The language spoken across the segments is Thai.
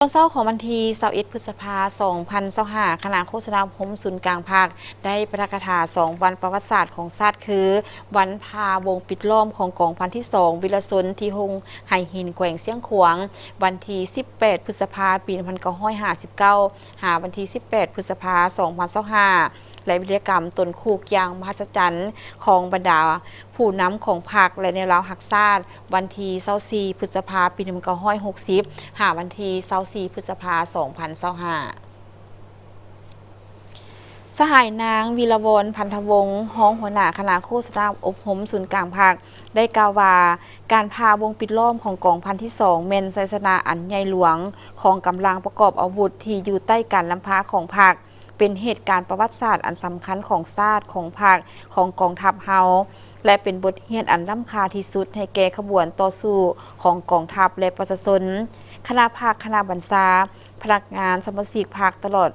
ตอนเช้าของวันที่21 พฤษภาคม 2025 คณะโฆษณาพมศูนย์กลางภาคได้ประกาศ2 วันประวัติศาสตร์ของชาติคือ วันพาวงปิดล้อมของกองพันที่ 2 วิรชนที่หงไหหินแขวงเสียงขวางวันที่ 18 พฤษภาคม ปี1959 หาวันที่ 18 พฤษภาคม 2025และวิทยกรรมตนคูกอย่างมหัศจรรย์ของบรรดาผู้นำของพรรคและในราวหักซาดวันที่24 พฤษภาคม ปี1960 หาวันที่24 พฤษภาคม 2025สหายนางวีรวรรณพันธวงศ์ห้องหัวหน้าคณะโฆษณาอบรมศูนย์กลางภาคได้กล่าวว่าการพาวงปิดล้อมของกองพันที่ 2เมนไซสนาอันใหญ่หลวงของกำลังประกอบอาวุธที่อยู่ใต้การลำพาของพรรคเป็นเหตุการณ์ประวัติศาสตร์อันสำคัญของชาติของพรรคของกองทัพเฮาและเป็นบทเรียนอันล้ำค่าที่สุดให้แก่ขบวนต่อสู้ของกองทัพและประชาชนคณะภาคคณะบรรษาพนักงานสมาชิกภาคตลอด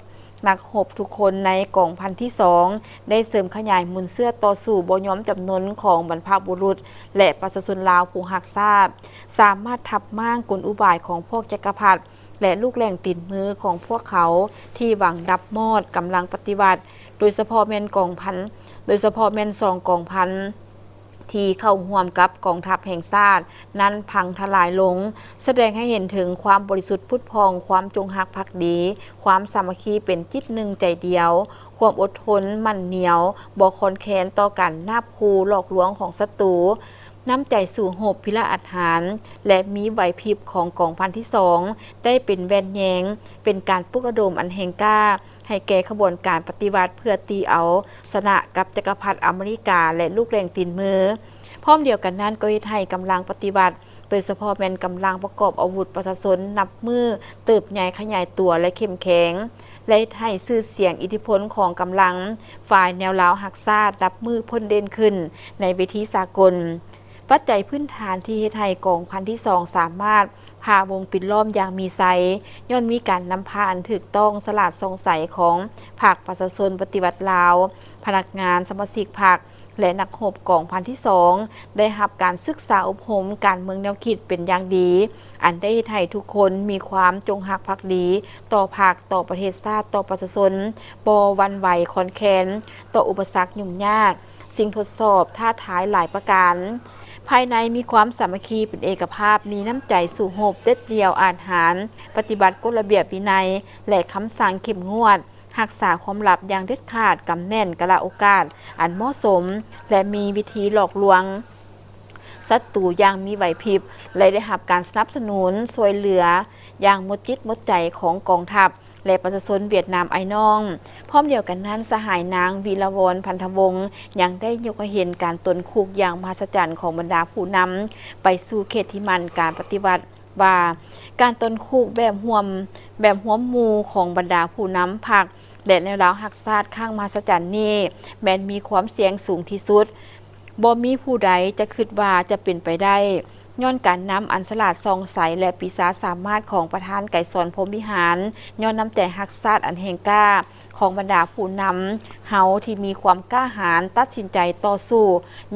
นักรบทุกคนในกองพันที่ 2ได้เสริมขยายมูลเสื้อต่อสู้บ่ยอมจำนนของบรรพบุรุษและประชาชนลาวผู้หักชาติสามารถทับม้างกลอุบายของพวกจักรพรรดิและลูกแหล่งติดมือของพวกเขาที่หวังดับมอดกำลังปฏิบัติโดยเฉพาะแม่น2 กองพันที่เข้าร่วมกับกองทัพแห่งชาตินั้นพังทลายลงแสดงให้เห็นถึงความบริสุทธิ์พุทธพองความจงรักภักดีความสามัคคีเป็นจิตหนึ่งใจเดียวความอดทนมั่นเหนียวบ่คอนแค้นต่อกันนาบคูหลอกลวงของศัตรูน้ำใจสู่หบพิละอัดหารและมีไหวพริบของกองพันที่ 2ได้เป็นแวนแยงเป็นการปลุกระดมอันแห่งกล้าให้แก่ขบวนการปฏิวัติเพื่อตีเอาชนะกับจักรพรรดิอเมริกาและลูกแรงตีนมือพร้อมเดียวกันนั้นก็เฮ็ดให้กำลังปฏิวัติโดยเฉพาะแม่นกำลังประกอบอาวุธประชาชนนับมือเติบใหญ่ขยายตัวและเข้มแข็งและให้ชื่อเสียงอิทธิพลของกำลังฝ่ายแนวลาวหักชาตินับมือพ้นเด่นขึ้นในเวทีสากลปัจจัยพื้นฐานที่เฮ็ดให้กองพันที่ 2สามารถพาวงปิดล้อมอย่างมีไซย่อมมีการนำพาอันถูกต้องสลาดทรงใสของภาคประชาชนปฏิวัติลาวพนักงานสมาชิกพรรคและนักรบกองพันที่ 2ได้รับการศึกษาอบรมการเมืองแนวคิดเป็นอย่างดีอันได้เฮ็ดให้ทุกคนมีความจงรักภักดีต่อพรรคต่อประเทศชาติต่อประชาชนบ่หวั่นไหวคลอนแคลนต่ออุปสรรคยุ่งยากสิ่งทดสอบท้าทายหลายประการภายในมีความสามัคคีเป็นเอกภาพมีน้ำใจสู่โหบเด็ดเดียวอาจหารปฏิบัติกฎระเบียบวินัยและคำสั่งเข้มงวดรักษาความลับอย่างเด็ดขาดกำแน่นกะละโอกาสอันเหมาะสมและมีวิธีหลอกลวงศัตรูอย่างมีไหวพริบและได้รับการสนับสนุนช่วยเหลืออย่างหมดจิตหมดใจของกองทัพและประชาชนเวียดนามไอ้น้องพร้อมเดียวกันนั้นสหายนางวีรวรรณพันธวงศ์ยังได้ยกให้เห็นการตนคุกอย่างมหัศจรรย์ของบรรดาผู้นำไปสู่เขตที่มันการปฏิบัติว่าการตนคุกแบบห่วมหมู่ของบรรดาผู้นำพรรคและในราวหักชาติข้างมหัศจรรย์นี้แม้นมีความเสี่ยงสูงที่สุดบ่มีผู้ใดจะคิดว่าจะเป็นไปได้ย้อนการนำอันสลาดซองใสและปีศาจสามารถของประธานไก่สอนพรหมวิหารย้อนน้ำใจฮักชาติอันแห่งกล้าของบรรดาผู้นำเฮาที่มีความกล้าหาญตัดสินใจต่อสู้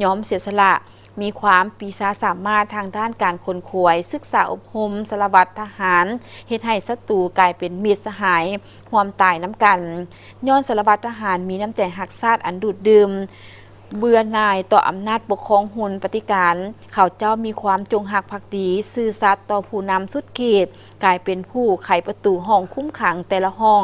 ยอมเสียสละมีความปีศาจสามารถทางด้านการคนขวยศึกษาอบรมสารวัตรทหารเฮ็ดให้ศัตรูกลายเป็นมิตรสหายร่วมตายน้ำกันย้อนสารวัตรทหารมีน้ำใจฮักชาติอันดูดดื่มเบื่อหน่ายต่ออำนาจปกครองหุ่นปฏิการเขาเจ้ามีความจงรักภักดีซื่อสัตย์ต่อผู้นำสุดเขตกลายเป็นผู้ไขประตูห้องคุ้มขังแต่ละห้อง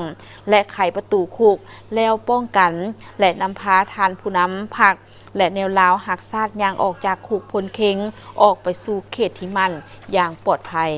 และไขประตูคุกแล้วป้องกันและนำพาทานผู้นำพรรคและแนวลาวหักชาติยางออกจากคุกพลเค็งออกไปสู่เขตที่มั่นอย่างปลอดภัย